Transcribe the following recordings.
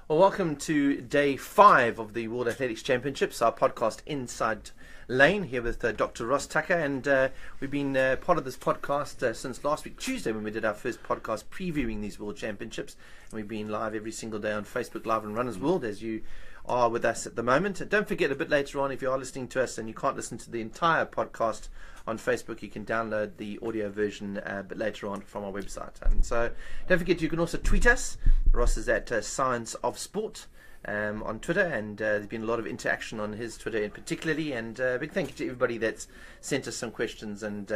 Well, welcome to day 5 of the World Athletics Championships, our podcast Inside Lane, here with Dr. Ross Tucker, and we've been part of this podcast since last week, Tuesday, when we did our first podcast previewing these World Championships, and we've been live every single day on Facebook Live and Runners World, as you are with us at the moment. Don't forget, a bit later on, if you are listening to us and you can't listen to the entire podcast on Facebook, you can download the audio version a bit later on from our website. And so don't forget, you can also tweet us. Ross is at Science of Sport on Twitter, and there's been a lot of interaction on his Twitter in particularly, and a big thank you to everybody that's sent us some questions and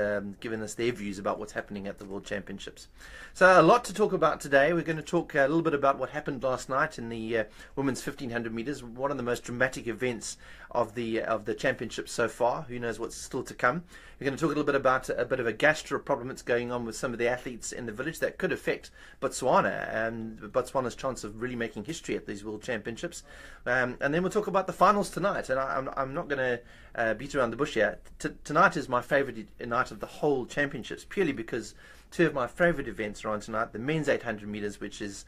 given us their views about what's happening at the World Championships. So a lot to talk about today. We're going to talk a little bit about what happened last night in the women's 1500 meters, one of the most dramatic events of the championships so far. Who knows what's still to come. We're going to talk a little bit about a bit of a gastro problem that's going on with some of the athletes in the village that could affect Botswana and Botswana's chance of really making history at these World Championships. And then we'll talk about the finals tonight. And I'm not going to beat around the bush here. Tonight is my favourite night of the whole championships, purely because two of my favourite events are on tonight. The men's 800 metres, which is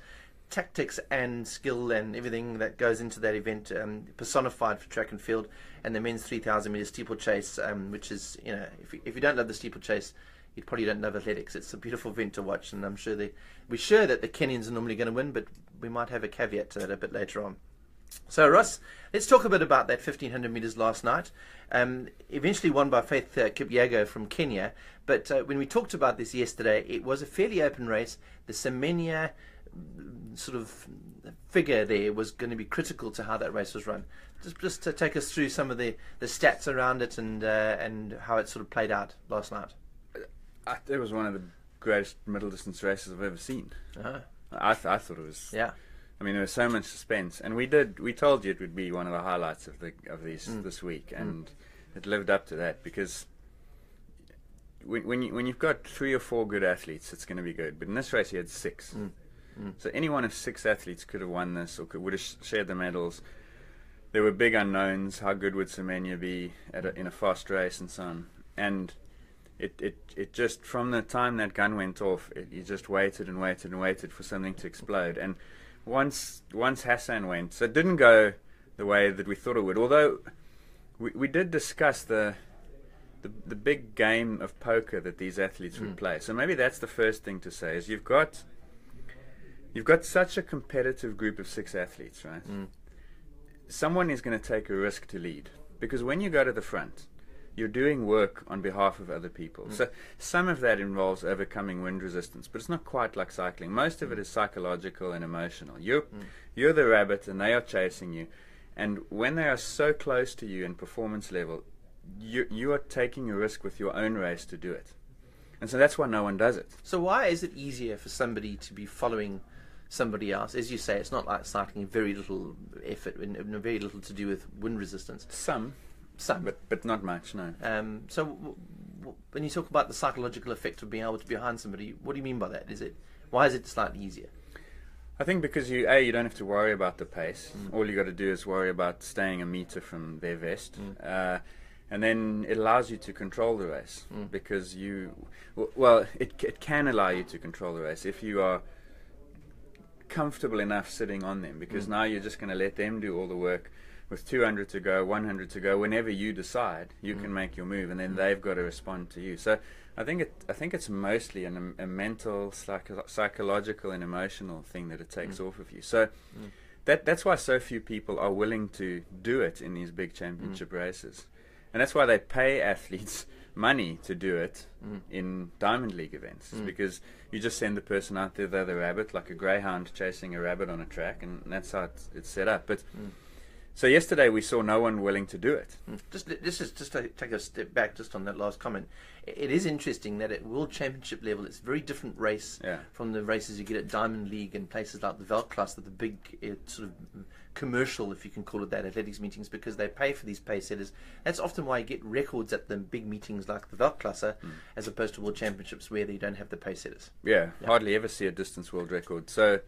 tactics and skill and everything that goes into that event personified for track and field, and the men's 3000 metres steeplechase, which is, you know, if you don't love the steeplechase, you probably don't love athletics. It's a beautiful event to watch, and we're sure that the Kenyans are normally going to win, but we might have a caveat to that a bit later on. So Ross, let's talk a bit about that 1500 metres last night. Eventually won by Faith Kipyago from Kenya, but when we talked about this yesterday, it was a fairly open race. The Semenya sort of figure there was going to be critical to how that race was run. Just to take us through some of the stats around it and how it sort of played out last night. It was one of the greatest middle distance races I've ever seen. Uh-huh. I thought it was. Yeah. I mean, there was so much suspense, and we told you it would be one of the highlights of these this week, and it lived up to that, because when you've got 3 or 4 good athletes, it's going to be good. But in this race, you had 6. So any one of 6 athletes could have won this, or would have shared the medals. There were big unknowns. How good would Semenya be in a fast race, and so on. And it just, from the time that gun went off, you just waited and waited and waited for something to explode. And once Hassan went, so it didn't go the way that we thought it would. Although we did discuss the big game of poker that these athletes would play. So maybe that's the first thing to say, is you've got such a competitive group of 6 athletes, right? Someone is going to take a risk to lead, because when you go to the front, you're doing work on behalf of other people. So some of that involves overcoming wind resistance, but it's not quite like cycling. Most of it is psychological and emotional. You're the rabbit, and they are chasing you. And when they are so close to you in performance level, you are taking a risk with your own race to do it. And so that's why no one does it. So why is it easier for somebody to be following somebody else? As you say, it's not like cycling, very little effort and very little to do with wind resistance. Some, but not much, no. So when you talk about the psychological effect of being able to be behind somebody, what do you mean by that? Why is it slightly easier? I think because you don't have to worry about the pace. All you got to do is worry about staying a meter from their vest. And then it allows you to control the race, because it can allow you to control the race if you are comfortable enough sitting on them, because now you're just going to let them do all the work. With 200 to go, 100 to go, whenever you decide, you can make your move, and then they've got to respond to you. So I think it's mostly a mental, psychological, and emotional thing that it takes off of you. So that's why so few people are willing to do it in these big championship races. And that's why they pay athletes money to do it in Diamond League events. It's because you just send the person out there, they're the rabbit, like a greyhound chasing a rabbit on a track, and that's how it's set up. But so yesterday we saw no one willing to do it. Just to take a step back just on that last comment. It is interesting that at World Championship level, it's a very different race from the races you get at Diamond League and places like the Veldklasse, the big sort of commercial, if you can call it that, athletics meetings, because they pay for these pace setters. That's often why you get records at the big meetings like the Veldklasse, as opposed to World Championships where you don't have the pace setters. Yeah, hardly ever see a distance world record. So.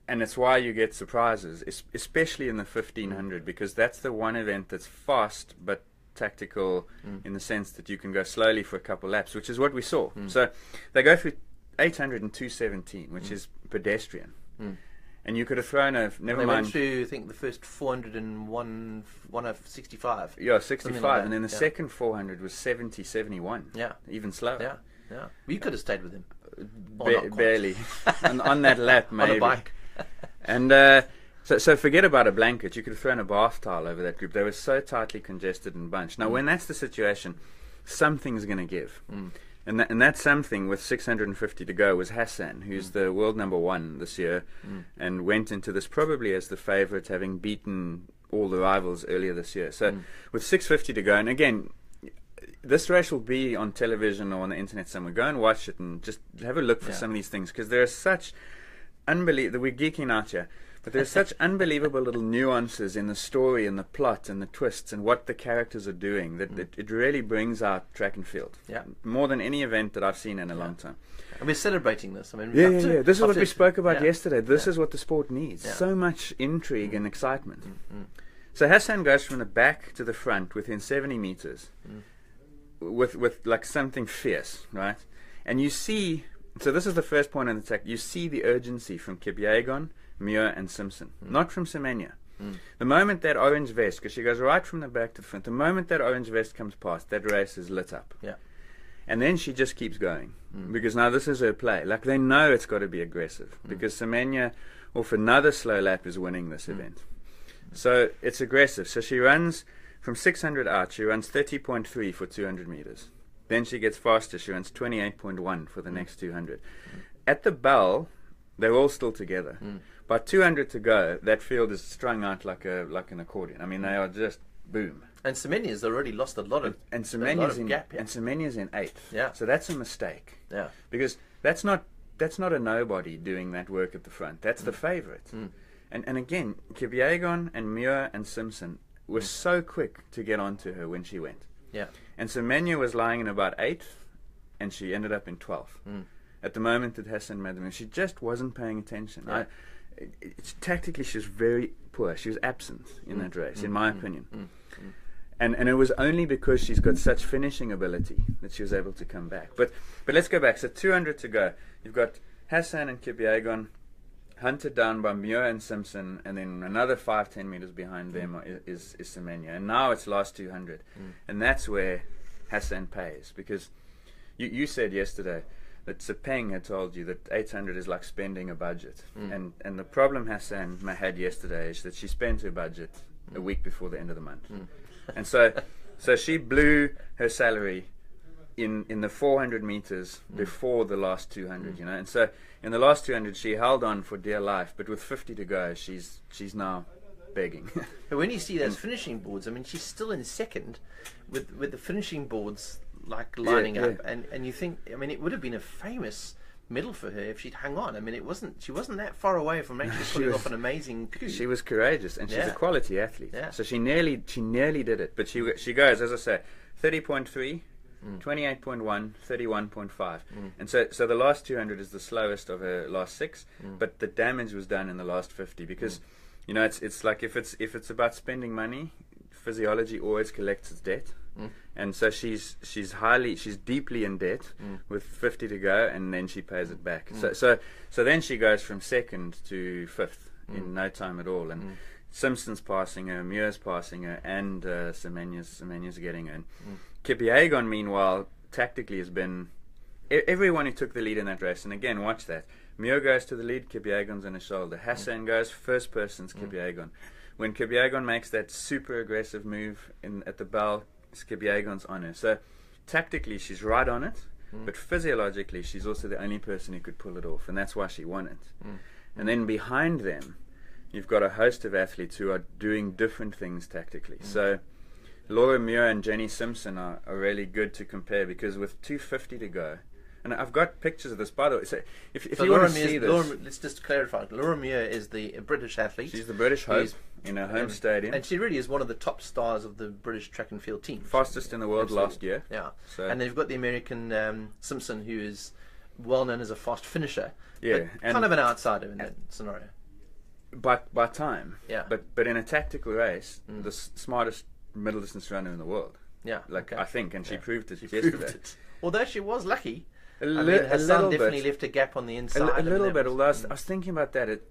And it's why you get surprises, especially in the 1500, because that's the one event that's fast but tactical in the sense that you can go slowly for a couple laps, which is what we saw. So they go through 800 and 217, which is pedestrian. And you could have thrown a, never mind. Went through, I think, the first 401, 165. Yeah, 65. Like and then the second 400 was 70, 71. Yeah. Even slower. Yeah, yeah. You could have stayed with him. Barely. on that lap, maybe. On a bike. And so forget about a blanket. You could have thrown a bath towel over that group. They were so tightly congested and bunched. Now, when that's the situation, something's going to give. And that something, with 650 to go, was Hassan, who's the world number 1 this year, and went into this probably as the favourite, having beaten all the rivals earlier this year. So with 650 to go, and again, this race will be on television or on the internet somewhere. Go and watch it and just have a look for some of these things, because there are such unbelievable. We're geeking out here, but there's such unbelievable little nuances in the story and the plot and the twists and what the characters are doing that it really brings out track and field. Yeah, more than any event that I've seen in a long time. And we're celebrating this. I mean, yeah. This is what we spoke about yesterday. This is what the sport needs. Yeah. So much intrigue and excitement. So Hassan goes from the back to the front within 70 meters. With like something fierce, right? And you see, so this is the first point in the attack. You see the urgency from Kipyegon, Muir, and Simpson, not from Semenya. The moment that orange vest, because she goes right from the back to the front, the moment that orange vest comes past, that race is lit up. Yeah. And then she just keeps going, because now this is her play. Like, they know it's got to be aggressive, because Semenya, off another slow lap, is winning this event. So it's aggressive. So she runs from 600 out, she runs 30.3 for 200 meters. Then she gets faster, she runs 28.1 for the next 200. At the bell, they're all still together. By 200 to go, that field is strung out like an accordion. I mean, they are just boom. And Semenya's already lost a lot of gap. And Semenya's in 8th. Yeah. So that's a mistake. Yeah. Because that's not a nobody doing that work at the front. That's the favourite. And again, Kipyegon and Muir and Simpson were so quick to get onto her when she went. Yeah. And Semenya was lying in about 8th, and she ended up in 12th. At the moment that Hassan made the move, she just wasn't paying attention. Yeah. Tactically, she was very poor. She was absent in that race, in my opinion. And it was only because she's got such finishing ability that she was able to come back. But let's go back. So 200 to go. You've got Hassan and Kipyegon hunted down by Muir and Simpson, and then another 5-10 meters behind them is Semenya. And now it's last 200. And that's where Hassan pays, because you said yesterday that Sepeng had told you that 800 is like spending a budget. And the problem Hassan had yesterday is that she spent her budget a week before the end of the month. And so she blew her salary in the 400 meters before the last 200, you know. And so in the last 200 she held on for dear life, but with 50 to go she's now begging. But when you see those finishing boards, I mean, she's still in second with the finishing boards like lining up, and you think, I mean, it would have been a famous medal for her if she'd hung on. I mean, she wasn't that far away from actually pulling off an amazing coup. She was courageous, and she's a quality athlete. Yeah. So she nearly did it, but she goes, as I say, 30.3, 28.1, 31.5, and so the last 200 is the slowest of her last 6, but the damage was done in the last 50, because you know, it's like if it's about spending money, physiology always collects its debt. And so she's deeply in debt with 50 to go, and then she pays it back. So then she goes from 2nd to 5th in no time at all. And Simpson's passing her, Muir's passing her, and Semenya's getting her. And Kipyegon, meanwhile, tactically has been everyone who took the lead in that race. And again, watch that. Muir goes to the lead, Kipyegon's on his shoulder. Hassan goes, first person's Kipyegon. When Kipyegon makes that super aggressive move at the bell, Kipyegon's on her. So tactically she's right on it, but physiologically she's also the only person who could pull it off, and that's why she won it. And then behind them you've got a host of athletes who are doing different things tactically. So Laura Muir and Jenny Simpson are really good to compare, because with 250 to go, and I've got pictures of this, by the way. So if you want to see this, let's just clarify. Laura Muir is the British athlete. She's the British hope in her home stadium, and she really is one of the top stars of the British track and field team. Fastest in the world last year. Yeah. So. And then you've got the American Simpson, who is well known as a fast finisher. Yeah, but kind of an outsider in that scenario. By time. Yeah. But in a tactical race, the smartest middle distance runner in the world. Yeah. I think, and she proved it yesterday. Although she was lucky. Hassan definitely left a gap on the inside. A little bit. Although I was thinking about that.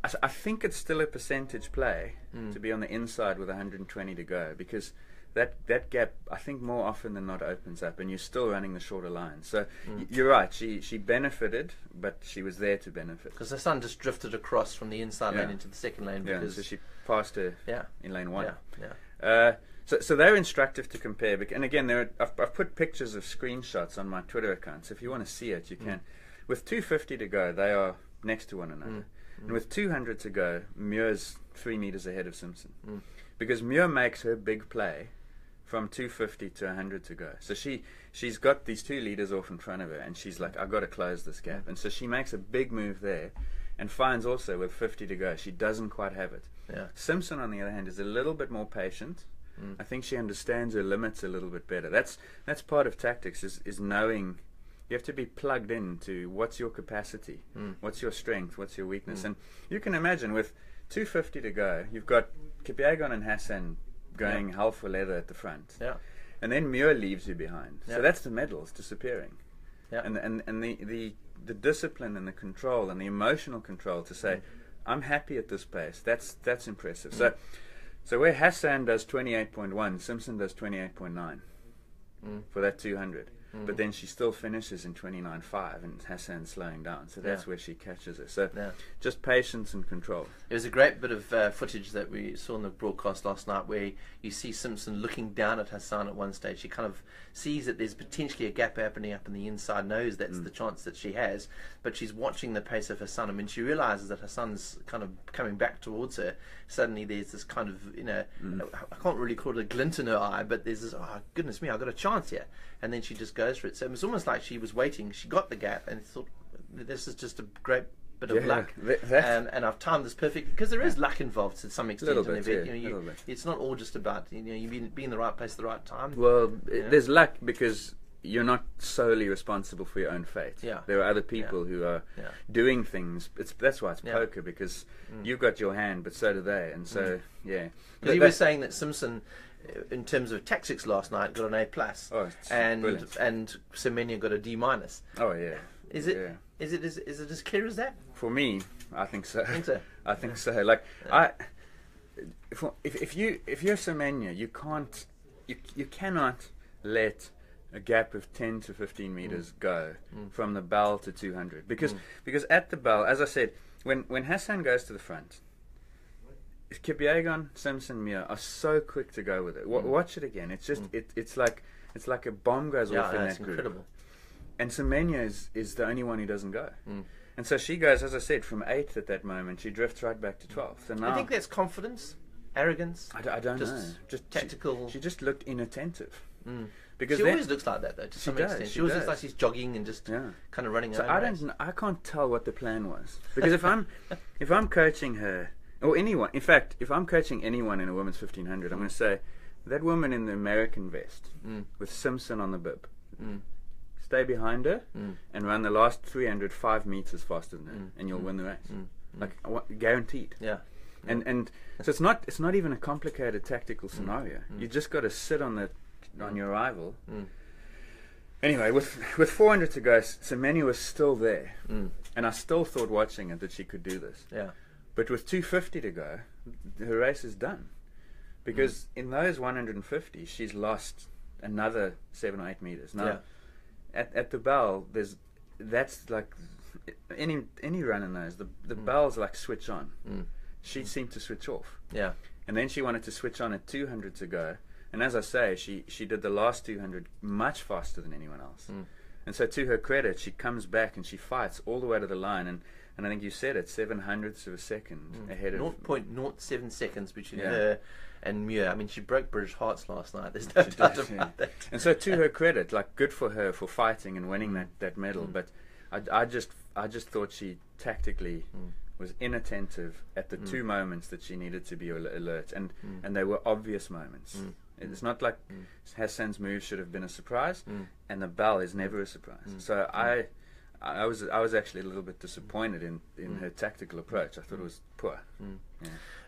I think it's still a percentage play to be on the inside with 120 to go, because that gap, I think, more often than not opens up, and you're still running the shorter line. So you're right. She benefited, but she was there to benefit. Because her son just drifted across from the inside lane into the second lane. Because so she passed her in lane 1. So they're instructive to compare. And again, I've put pictures of screenshots on my Twitter account. So if you want to see it, you can. With 250 to go, they are next to one another. And with 200 to go, Muir's 3 meters ahead of Simpson. Because Muir makes her big play from 250 to 100 to go. So she's got these 2 leaders off in front of her, and she's like, I've got to close this gap. And so she makes a big move there, and finds also with 50 to go, she doesn't quite have it. Simpson, on the other hand, is a little bit more patient. I think she understands her limits a little bit better. That's part of tactics, is knowing. You have to be plugged into what's your capacity, what's your strength, what's your weakness. And you can imagine with 250 to go, you've got Kipyegon and Hassan going hell for leather at the front. And then Muir leaves you behind. So that's the medals disappearing. And the discipline and the control and the emotional control to say, I'm happy at this pace, that's impressive. So where Hassan does 28.1, Simpson does 28.9 for that 200. But then she still finishes in 29.5, and Hassan's slowing down. So that's where she catches her. So just patience and control. It was a great bit of footage that we saw in the broadcast last night, where you see Simpson looking down at Hassan at one stage. She kind of sees that there's potentially a gap happening up in the inside, knows that's the chance that she has, but she's watching the pace of Hassan. I mean, she realizes that Hassan's kind of coming back towards her. Suddenly there's this kind of, I can't really call it a glint in her eye, but there's this, oh, goodness me, I've got a chance here. And then she just goes for it. So it was almost like she was waiting. She got the gap and thought, this is just a great bit of luck. And I've timed this perfect, because there is luck involved to some extent. Bit, it's not all just about you being in the right place at the right time. Well, there's luck because you're not solely responsible for your own fate. There are other people who are doing things. That's why it's poker, because you've got your hand, but so do they. And so Because you were saying that Simpson, in terms of tactics last night, got an A+, and Semenya got a D-. Oh yeah. Is it as clear as that? For me, I think so. I think so. Like if you're Semenya, you cannot let a gap of 10 to 15 meters go from the bell to 200, because at the bell, as I said, when Hassan goes to the front, Kipyegon, Simpson, Muir are so quick to go with it. Watch it again. It's just it's like a bomb goes off in that group. Incredible. And Semenya is the only one who doesn't go. And so she goes, as I said, from 8th at that moment, she drifts right back to 12th. And now, I think that's confidence, arrogance. I don't know. Just tactical. She just looked inattentive. Because she always looks like that, though. To some extent, she always looks like she's jogging and just kind of running. So I can't tell what the plan was, because if I'm coaching her or anyone, in fact, if I'm coaching anyone in a women's 1500, I'm going to say that woman in the American vest with Simpson on the bib. Stay behind her and run the last 300 5 meters faster than her, and you'll win the race. Like guaranteed. And so it's not even a complicated tactical scenario. You just got to sit on your rival. Anyway, with 400 to go, Semenya was still there, and I still thought watching it that she could do this. But with 250 to go, her race is done, because in those 150 she's lost another 7 or 8 meters. Now, at the bell, that's like any run in those. The bells like switch on. She seemed to switch off. And then she wanted to switch on at 200 to go. And as I say, she did the last 200 much faster than anyone else. And so to her credit, she comes back and she fights all the way to the line. And I think you said it, 700ths of a second ahead of 0.07 seconds between her and Muir. I mean, she broke British hearts last night. There's no doubt about that. And so to her credit, like, good for her for fighting and winning that medal. But I just thought she tactically was inattentive at the 2 moments that she needed to be alert, and they were obvious moments. It's not like Hassan's move should have been a surprise, and the bell is never a surprise. So I was actually a little bit disappointed in her tactical approach. I thought it was poor.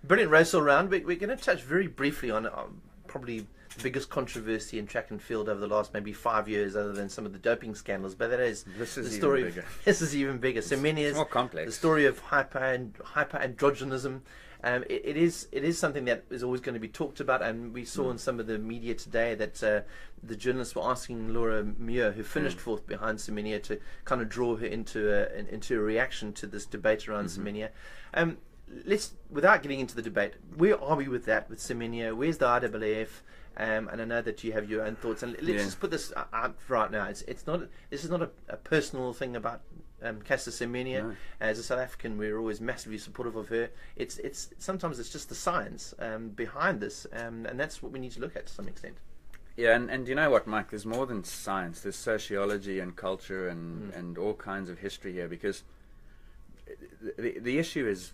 Brilliant race all round. We're going to touch very briefly on probably the biggest controversy in track and field over the last maybe 5 years, other than some of the doping scandals. But that is This is the even story. bigger. This is even bigger. Semenya It's is more complex. the story of hyperandrogenism. It is something that is always going to be talked about, and we saw in some of the media today that the journalists were asking Laura Muir, who finished fourth behind Semenya, to kind of draw her into a reaction to this debate around Semenya. Let's, without getting into the debate, where are we with that, with Semenya? Where's the IAAF? And I know that you have your own thoughts, and let's just put this out right now. This is not a personal thing about Caster Semenya. No. As a South African, we're always massively supportive of her. It's sometimes it's just the science behind this, and that's what we need to look at to some extent. Yeah, and you know what, Mike? There's more than science. There's sociology and culture and all kinds of history here, because the issue is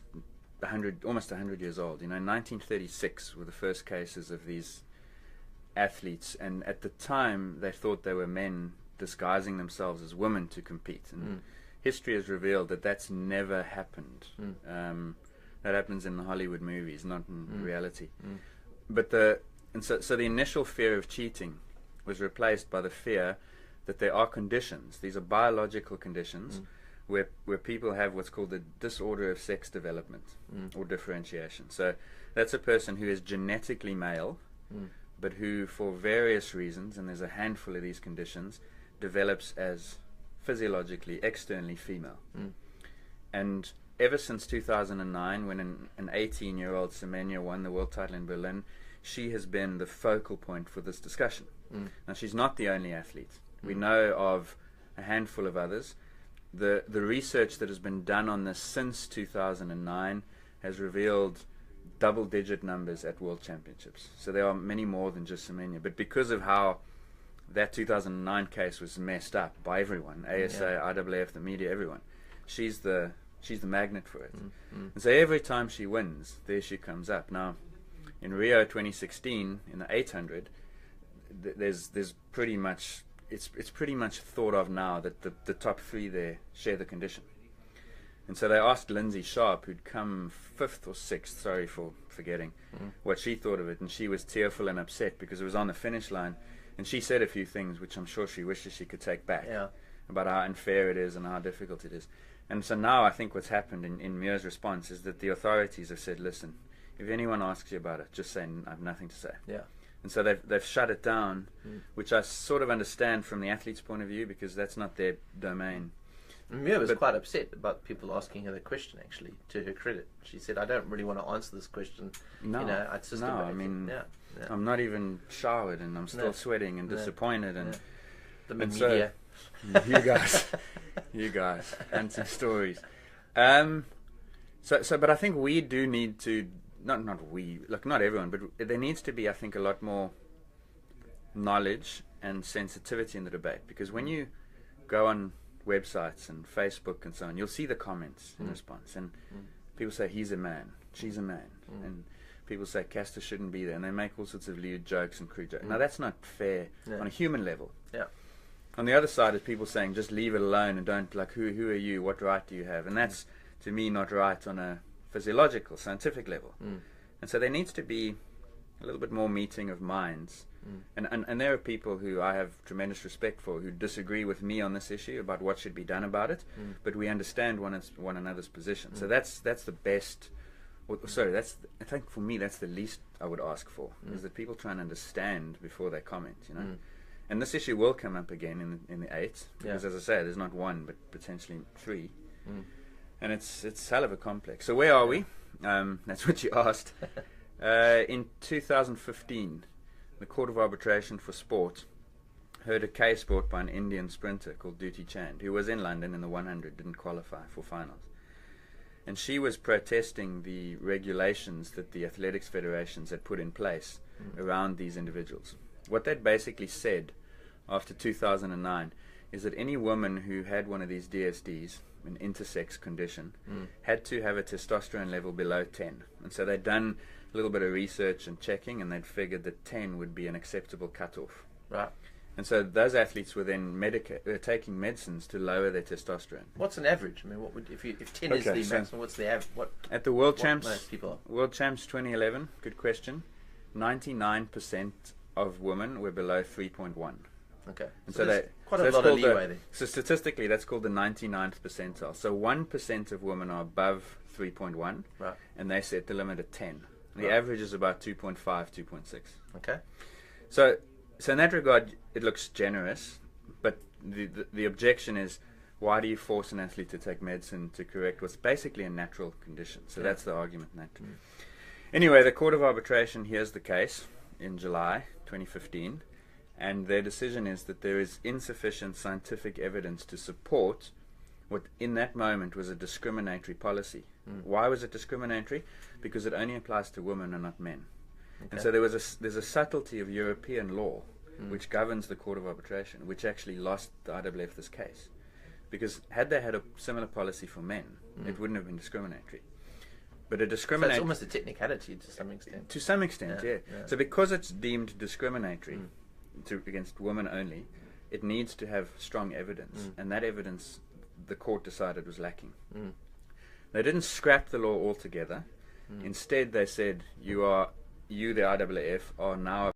almost 100 years old. You know, 1936 were the first cases of these athletes, and at the time they thought they were men disguising themselves as women to compete, and history has revealed that that's never happened. That happens in the Hollywood movies, not in reality. But so the initial fear of cheating was replaced by the fear that there are conditions. These are biological conditions where people have what's called the disorder of sex development or differentiation. So that's a person who is genetically male, but who, for various reasons, and there's a handful of these conditions, develops as physiologically, externally female. And ever since 2009, when an 18-year-old Semenya won the world title in Berlin, she has been the focal point for this discussion. Now, she's not the only athlete. We know of a handful of others. The research that has been done on this since 2009 has revealed double-digit numbers at World Championships. So there are many more than just Semenya. But because of how that 2009 case was messed up by everyone, ASA, IAAF, the media, everyone, she's the magnet for it. And so every time she wins, there she comes up. Now, in Rio 2016, in the 800, there's pretty much, it's pretty much thought of now that the top three there share the condition. And so they asked Lindsay Sharp, who'd come 5th or 6th, sorry for forgetting, what she thought of it, and she was tearful and upset because it was on the finish line, and she said a few things which I'm sure she wishes she could take back about how unfair it is and how difficult it is. And so now I think what's happened in Muir's response is that the authorities have said, listen, if anyone asks you about it, just say I have nothing to say. And so they've shut it down, which I sort of understand from the athlete's point of view, because that's not their domain. Mia was quite upset about people asking her the question, actually, to her credit. She said, I don't really want to answer this question. No, you know, it's just I mean, I'm not even showered, and I'm still sweating and disappointed. And the media. So, you guys, and some stories. But I think we do need to, not everyone, but there needs to be, I think, a lot more knowledge and sensitivity in the debate, because when you go on websites and Facebook and so on, you'll see the comments in response, and people say he's a man, she's a man, and people say Caster shouldn't be there, and they make all sorts of lewd jokes and crude jokes. Now that's not fair on a human level. On the other side is people saying just leave it alone and don't, like, who are you, what right do you have? And that's, to me, not right on a physiological, scientific level. And so there needs to be a little bit more meeting of minds. And there are people who I have tremendous respect for who disagree with me on this issue about what should be done about it, but we understand one another's position. So that's the best. I think for me that's the least I would ask for, is that people try and understand before they comment. You know, and this issue will come up again in the 8th, because as I say, there's not one but potentially 3, and it's hell of a complex. So where are we? That's what you asked. In 2015. The Court of Arbitration for Sport heard a case brought by an Indian sprinter called Dutee Chand, who was in London in the 100, didn't qualify for finals. And she was protesting the regulations that the athletics federations had put in place around these individuals. What that basically said after 2009 is that any woman who had one of these DSDs, an intersex condition, had to have a testosterone level below 10. And so they'd done a little bit of research and checking, and they'd figured that 10 would be an acceptable cutoff. Right. And so those athletes were then taking medicines to lower their testosterone. What's an average? I mean, what would if 10 is the maximum? What's the average? At the World Champs, most people? World Champs 2011. Good question. 99% of women were below 3.1. Okay. And so there's quite a that's lot of called leeway there. So statistically, that's called the 99th percentile. So 1% of women are above 3.1, Right. and they set the limit at 10. And the Right. average is about 2.5, 2.6. Okay. So in that regard, it looks generous, but the objection is, why do you force an athlete to take medicine to correct what's basically a natural condition? So that's the argument in that. Anyway, the Court of Arbitration hears the case in July 2015, and their decision is that there is insufficient scientific evidence to support what in that moment was a discriminatory policy. Why was it discriminatory? Because it only applies to women and not men. Okay. And so there's a subtlety of European law which governs the Court of Arbitration, which actually lost the IAAF this case. Because had they had a similar policy for men, it wouldn't have been discriminatory. But a So discriminatory... it's almost a technicality to some extent. To some extent, yeah. Yeah. So because it's deemed discriminatory against women only, it needs to have strong evidence. And that evidence, the court decided, was lacking. They didn't scrap the law altogether. Instead, they said, you, the IAAF, are now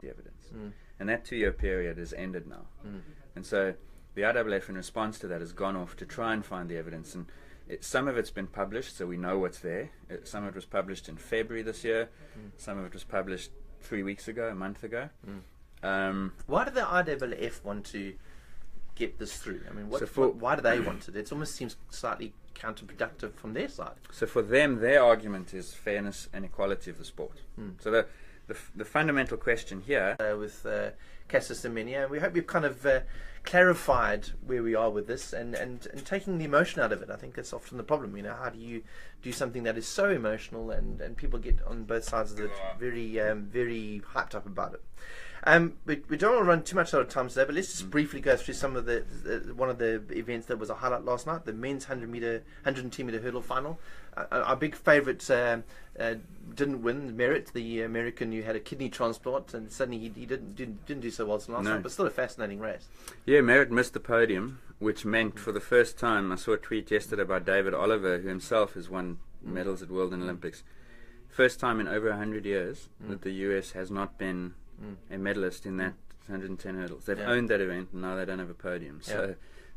the evidence. And that 2-year period has ended now. And so the IAAF, in response to that, has gone off to try and find the evidence. And some of it's been published, so we know what's there. Some of it was published in February this year. Some of it was published 3 weeks ago, a month ago. Why did the IAAF want to get this through? I mean, why do they want it? It almost seems slightly counterproductive from their side. So for them, their argument is fairness and equality of the sport. So the fundamental question here... with Semenya, we hope we've kind of clarified where we are with this and taking the emotion out of it. I think that's often the problem. You know, how do you do something that is so emotional and people get on both sides of it very very hyped up about it. We don't want to run too much out of time today, but let's just briefly go through some of the one of the events that was a highlight last night, the men's 110-meter hurdle final. Our big favourite didn't win. Merritt, the American who had a kidney transplant, and suddenly he didn't do so well last night, but still a fascinating race. Yeah, Merritt missed the podium, which meant for the first time, I saw a tweet yesterday by David Oliver, who himself has won medals at World and Olympics. First time in over 100 years that the US has not been a medalist in that 110 hurdles. They've owned that event, and now they don't have a podium.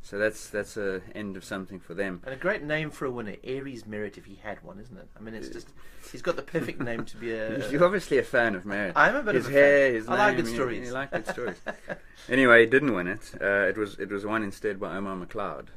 So that's a end of something for them. And a great name for a winner, Aries Merritt, if he had one, isn't it? I mean, it's just, he's got the perfect name to be a... You're obviously a fan of Merritt. I'm a bit his of a hair, fan. His I name, like good stories. You like good stories. Anyway, he didn't win it. It was won instead by Omar McLeod,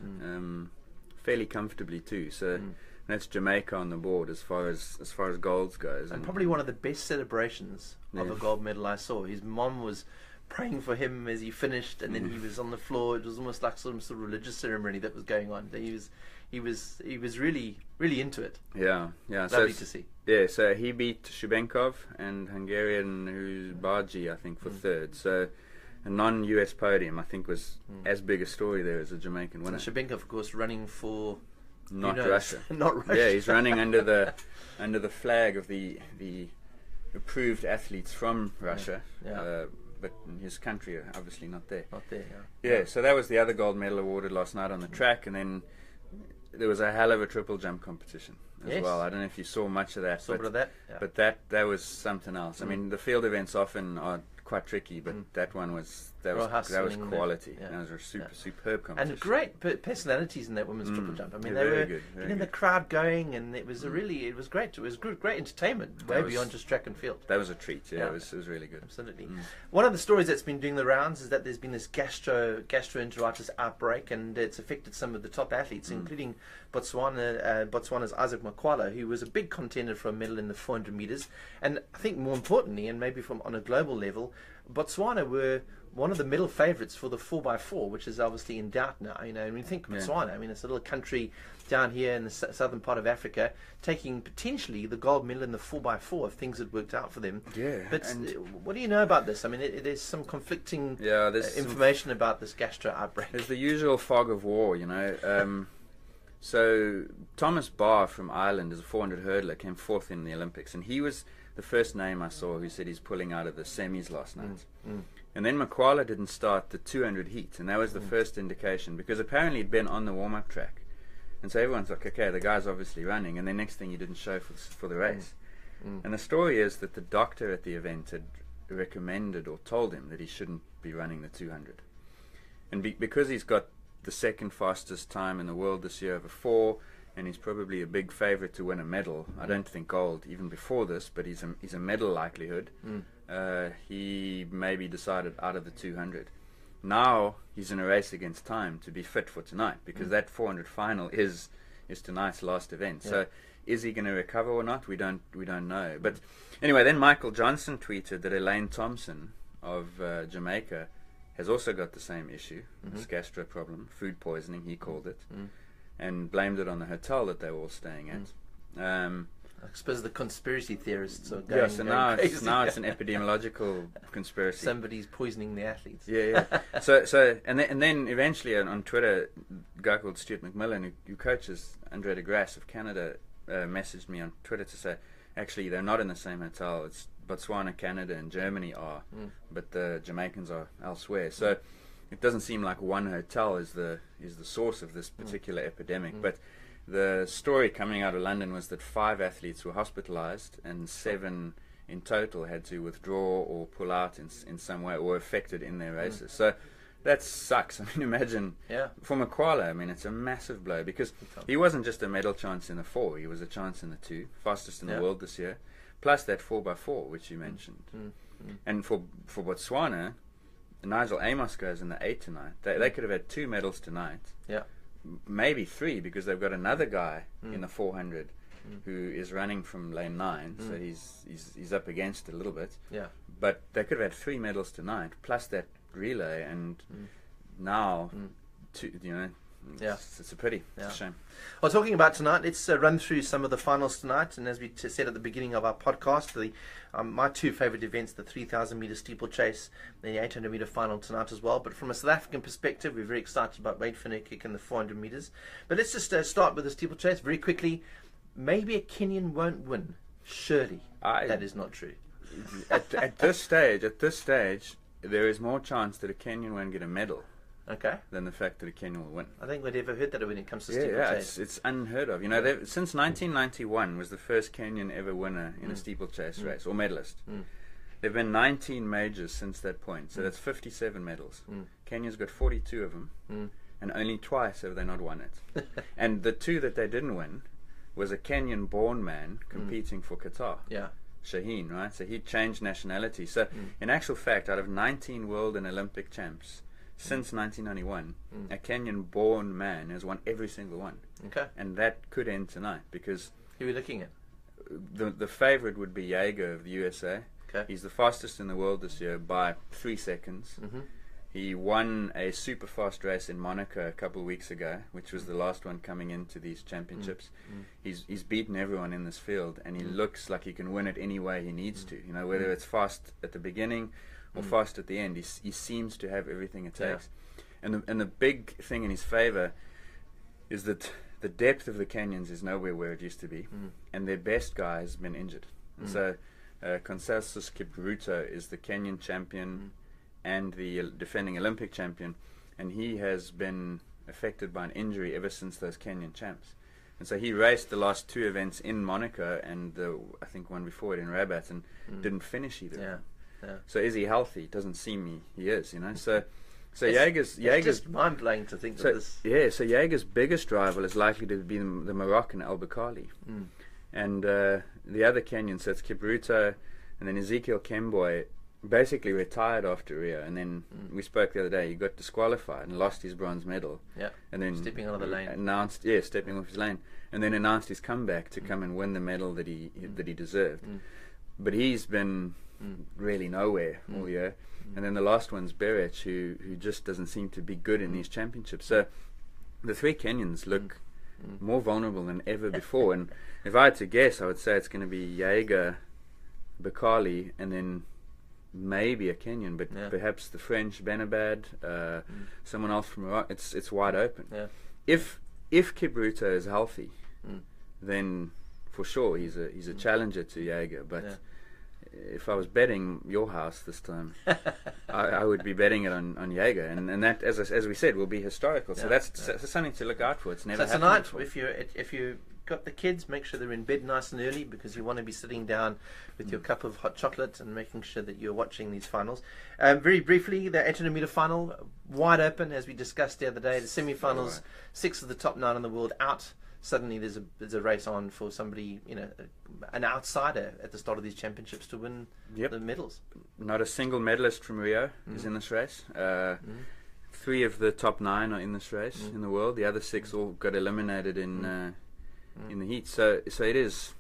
fairly comfortably too. So that's Jamaica on the board as far as golds goes. And probably one of the best celebrations of a gold medal I saw. His mom was praying for him as he finished, and then he was on the floor. It was almost like some sort of religious ceremony that was going on. He was really into it. Yeah. Lovely to see. Yeah, so he beat Shubenkov and Hungarian who's Bargi, I think, for third. So a non-US podium, I think, was as big a story there as a Jamaican winner. And Shubenkov, of course, running for not Russia. Not Russia. Yeah, he's running under the flag of the approved athletes from Russia. But his country are obviously not there. Not there, Yeah, so that was the other gold medal awarded last night on the track, and then there was a hell of a triple jump competition as well. I don't know if you saw much of that. But that was something else. I mean, the field events often are quite tricky, but that one was quality. That was a superb competition. And great personalities in that women's triple jump. I mean, they were were getting the crowd going, and it was it was great. It was great entertainment, way beyond just track and field. That was a treat. Yeah, it was really good. Absolutely. One of the stories that's been doing the rounds is that there's been this gastroenteritis outbreak, and it's affected some of the top athletes, including Botswana's Isaac Makwala, who was a big contender for a medal in the 400 meters, and I think more importantly, and maybe on a global level, Botswana were one of the medal favourites for the 4x4, which is obviously in doubt now. You know, when you think Botswana, I mean, it's a little country down here in the southern part of Africa, taking potentially the gold medal in the 4x4 if things had worked out for them. Yeah. But what do you know about this? I mean, there's some conflicting information about this gastro outbreak. There's the usual fog of war, you know. So Thomas Barr from Ireland, as a 400 hurdler, came fourth in the Olympics, and he was the first name I saw who said he's pulling out of the semis last night. And then Makwala didn't start the 200 heat, and that was the first indication, because apparently he'd been on the warm-up track. And so everyone's like, okay, the guy's obviously running, and then next thing he didn't show for the race. And the story is that the doctor at the event had recommended or told him that he shouldn't be running the 200. And because he's got the second fastest time in the world this year over 4, and he's probably a big favourite to win a medal. I don't think gold even before this, but he's a medal likelihood. He maybe decided out of the 200. Now he's in a race against time to be fit for tonight, because that 400 final is tonight's last event. Yeah. So is he going to recover or not? We don't know. But anyway, then Michael Johnson tweeted that Elaine Thompson of Jamaica has also got the same issue, this gastro problem, food poisoning, he called it, and blamed it on the hotel that they were all staying at. I suppose the conspiracy theorists are going, so now it's an epidemiological conspiracy. Somebody's poisoning the athletes. Yeah. So and then eventually on Twitter, a guy called Stuart McMillan, who coaches Andre de Grasse of Canada, messaged me on Twitter to say, actually, they're not in the same hotel. It's Botswana, Canada, and Germany are, but the Jamaicans are elsewhere. So it doesn't seem like one hotel is the source of this particular epidemic. But the story coming out of London was that 5 athletes were hospitalized and 7 in total had to withdraw or pull out in some way, or affected in their races. So that sucks. I mean, imagine for Makwala, I mean, it's a massive blow, because he wasn't just a medal chance in the 4, he was a chance in the 2, fastest in the world this year, plus that 4x4 which you mentioned. And for Botswana, Nigel Amos goes in the 8 tonight. They could have had 2 medals tonight. Maybe 3, because they've got another guy in the 400 who is running from lane 9, so he's up against it a little bit. But they could have had 3 medals tonight, plus that relay, and now, it's a pity. It's a shame. Well, talking about tonight, let's run through some of the finals tonight. And as we said at the beginning of our podcast, my 2 favourite events, the 3,000 metre steeplechase, the 800 metre final tonight as well. But from a South African perspective, we're very excited about Wade Finnekick and the 400 metres. But let's just start with the steeplechase very quickly. Maybe a Kenyan won't win. Surely that is not true. At this stage, there is more chance that a Kenyan won't get a medal than the fact that a Kenyan will win. I think we'd ever heard that when it comes to steeplechase. It's unheard of. You know, since 1991 was the first Kenyan ever winner in a steeplechase race, or medalist. There have been 19 majors since that point, so that's 57 medals. Kenya's got 42 of them, and only twice have they not won it. And the 2 that they didn't win was a Kenyan-born man competing for Qatar. Shaheen, right? So he changed nationality. So in actual fact, out of 19 world and Olympic champs since 1991, a Kenyan-born man has won every single one. And that could end tonight, because who are we looking at? The favourite would be Jaeger of the USA. He's the fastest in the world this year by 3 seconds. He won a super fast race in Monaco a couple of weeks ago, which was the last one coming into these championships. He's beaten everyone in this field, and he looks like he can win it any way he needs to. You know, whether it's fast at the beginning or fast at the end, he seems to have everything it takes. And the big thing in his favour is that the depth of the Kenyans is nowhere where it used to be, and their best guy has been injured. And so Consensus Kipruto is the Kenyan champion and the defending Olympic champion, and he has been affected by an injury ever since those Kenyan champs. And so he raced the last 2 events in Monaco, and I think one before it in Rabat, and didn't finish either. So is he healthy? It doesn't seem he is, you know. So Jaeger's just mind blowing to think of this. So Jaeger's biggest rival is likely to be the Moroccan El Bakkali, and the other Kenyan, so it's Kipruto, and then Ezekiel Kemboy, basically retired after Rio, and then we spoke the other day, he got disqualified and lost his bronze medal. And then stepping out of the lane. Stepping off his lane, and then announced his comeback to come and win the medal that he deserved. But he's been really nowhere all year. And then the last one's Berech, who just doesn't seem to be good in these championships. So the 3 Kenyans look more vulnerable than ever before. And if I had to guess, I would say it's going to be Jaeger, Bakkali, and then maybe a Kenyan, but perhaps the French, Benabad, someone else from Morocco. It's wide open. If Kipruto is healthy, then for sure he's a challenger to Jaeger. But if I was betting your house this time, I would be betting it on Jaeger, and that, as we said, will be historical. So that's something to look out for. It's never happened tonight, before. if you're got the kids, make sure they're in bed nice and early, because you want to be sitting down with your cup of hot chocolate and making sure that you're watching these finals. Very briefly, the 800-meter final, wide open, as we discussed the other day. The semi-finals, 6 of the top 9 in the world out. Suddenly there's a race on for somebody, an outsider at the start of these championships to win the medals. Not a single medalist from Rio is in this race. 3 of the top 9 are in this race in the world. The other 6 all got eliminated in the heat. So it is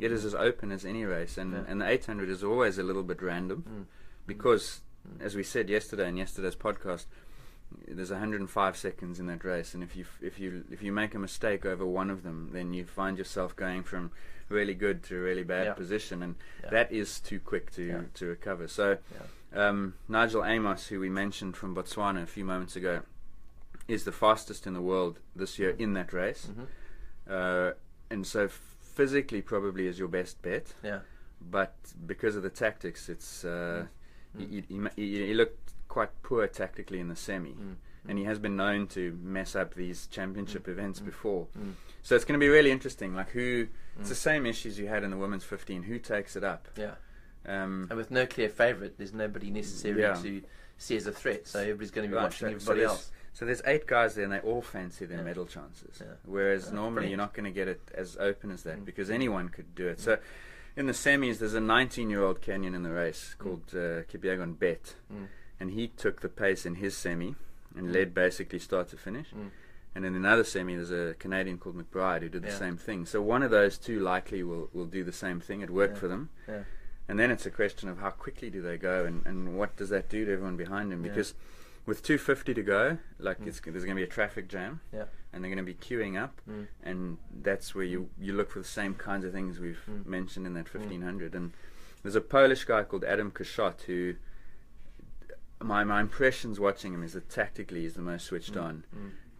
as open as any race, and the 800 is always a little bit random because, as we said yesterday in yesterday's podcast, there's 105 seconds in that race, and if you make a mistake over one of them, then you find yourself going from really good to a really bad position, and that is too quick to recover. So Nigel Amos, who we mentioned from Botswana a few moments ago, is the fastest in the world this year in that race, and so physically probably is your best bet. But because of the tactics, it's he looked quite poor tactically in the semi, and he has been known to mess up these championship events before. So it's going to be really interesting. Like it's the same issues you had in the women's 15. Who takes it up? And with no clear favourite, there's nobody necessarily to see as a threat. So everybody's going to be watching everybody else. So there's 8 guys there, and they all fancy their medal chances. Whereas normally you're not going to get it as open as that, because anyone could do it. So in the semis, there's a 19-year-old Kenyan in the race called Kipyegon Bet, and he took the pace in his semi and led basically start to finish. And in another semi, there's a Canadian called McBride who did the same thing. So one of those two likely will do the same thing. It worked for them. And then it's a question of how quickly do they go, and what does that do to everyone behind them? Because with 250 to go, there's going to be a traffic jam, and they're going to be queuing up, and that's where you look for the same kinds of things we've mentioned in that 1500. And there's a Polish guy called Adam Kaszot who, my impressions watching him is that tactically he's the most switched on,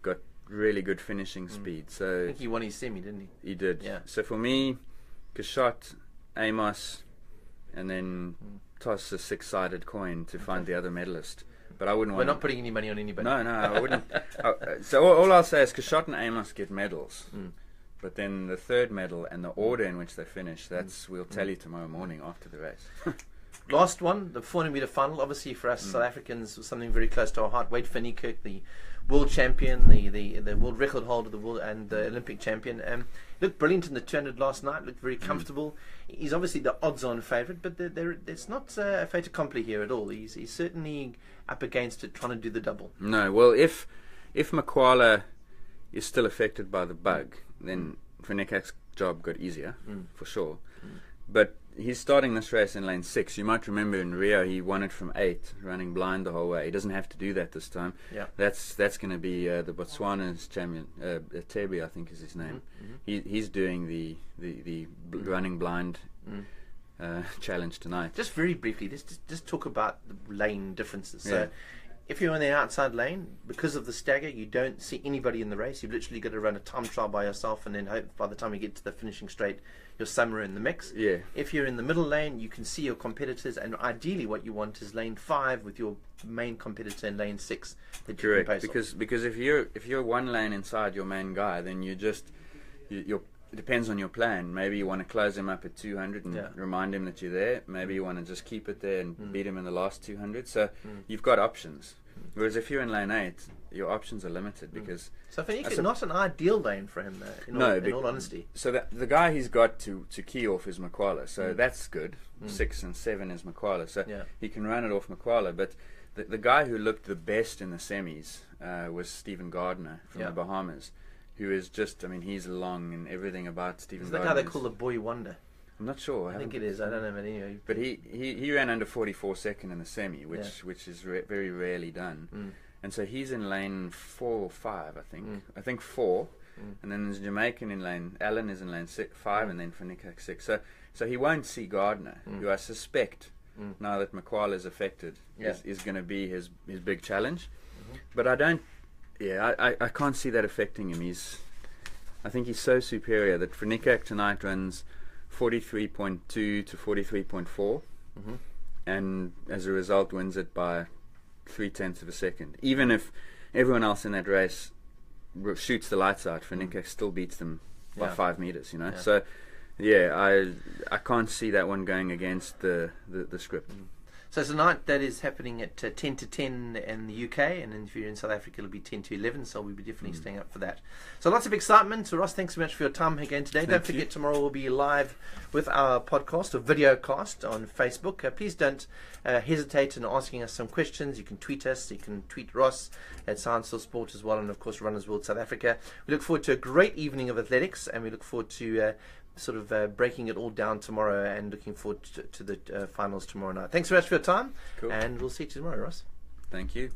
got really good finishing speed. So I think he won his semi, didn't he? He did. So for me, Kaszot, Amos, and then toss a 6-sided coin to find the other medalist. But I wouldn't. We're not putting any money on anybody. No, I wouldn't. So all I'll say is Kaszot and Amos get medals, but then the third medal and the order in which they finish, we'll tell you tomorrow morning after the race. Last one, the 400-meter final. Obviously for us South Africans, was something very close to our heart. Wade Van-Niekerk, the world champion, the world record holder, and the Olympic champion. Looked brilliant in the 200 last night. Looked very comfortable. He's obviously the odds-on favourite, but it's not a fait accompli here at all. He's certainly up against it, trying to do the double. No, well, if Makwala is still affected by the bug, then Van-Niekerk's job got easier for sure. But he's starting this race in lane 6. You might remember in Rio he won it from 8, running blind the whole way. He doesn't have to do that this time. That's going to be the Botswana's champion, Tebi, I think is his name. He's doing the running blind challenge tonight. Just very briefly, just talk about the lane differences. So if you're in the outside lane, because of the stagger, you don't see anybody in the race. You've literally got to run a time trial by yourself, and then hope by the time you get to the finishing straight, you're somewhere in the mix. If you're in the middle lane, you can see your competitors, and ideally what you want is lane 5 with your main competitor in lane 6 that you can pace off. Because if you're one lane inside your main guy, then you're it depends on your plan. Maybe you want to close him up at 200 and remind him that you're there. Maybe you want to just keep it there and beat him in the last 200. So you've got options. Whereas if you're in lane 8, your options are limited because. So Van-Niekerk, not an ideal lane for him, though. In all honesty. So the guy he's got to key off is Makwala. So that's good. 6 and 7 is Makwala. So he can run it off Makwala. But the guy who looked the best in the semis was Stephen Gardner from the Bahamas, who is just, he's long and everything about Stephen Gardner. Is the guy they call the boy wonder? I'm not sure. I think it is. I don't know, but anyway. But he ran under 44 second in the semi, which is very rarely done. And so he's in lane 4 or 5, I think. I think 4. And then there's a Jamaican in lane. Alan is in lane 5, and then Van-Niekerk 6. So he won't see Gardner, who I suspect now that Makwala is affected is going to be his big challenge. But I don't. Yeah, I can't see that affecting him. I think he's so superior that Van-Niekerk tonight runs 43.2 to 43.4, and as a result wins it by 0.3 of a second. Even if everyone else in that race shoots the lights out, Van-Niekerk still beats them by Yeah. 5 meters, you know. Yeah. So, yeah, I can't see that one going against the script. So tonight that is happening at 10 to 10 in the UK, and then if you're in South Africa it'll be 10 to 11, so we'll be definitely staying up for that. So lots of excitement. So Ross, thanks so much for your time again today. Don't forget, tomorrow we'll be live with our podcast or video cast on Facebook. Please don't hesitate in asking us some questions. You can tweet us, you can tweet Ross at Science or Sport as well, and of course Runners World South Africa. We look forward to a great evening of athletics, and we look forward to breaking it all down tomorrow, and looking forward to the finals tomorrow night. Thanks so much for your time, Cool. and we'll see you tomorrow, Ross. Thank you.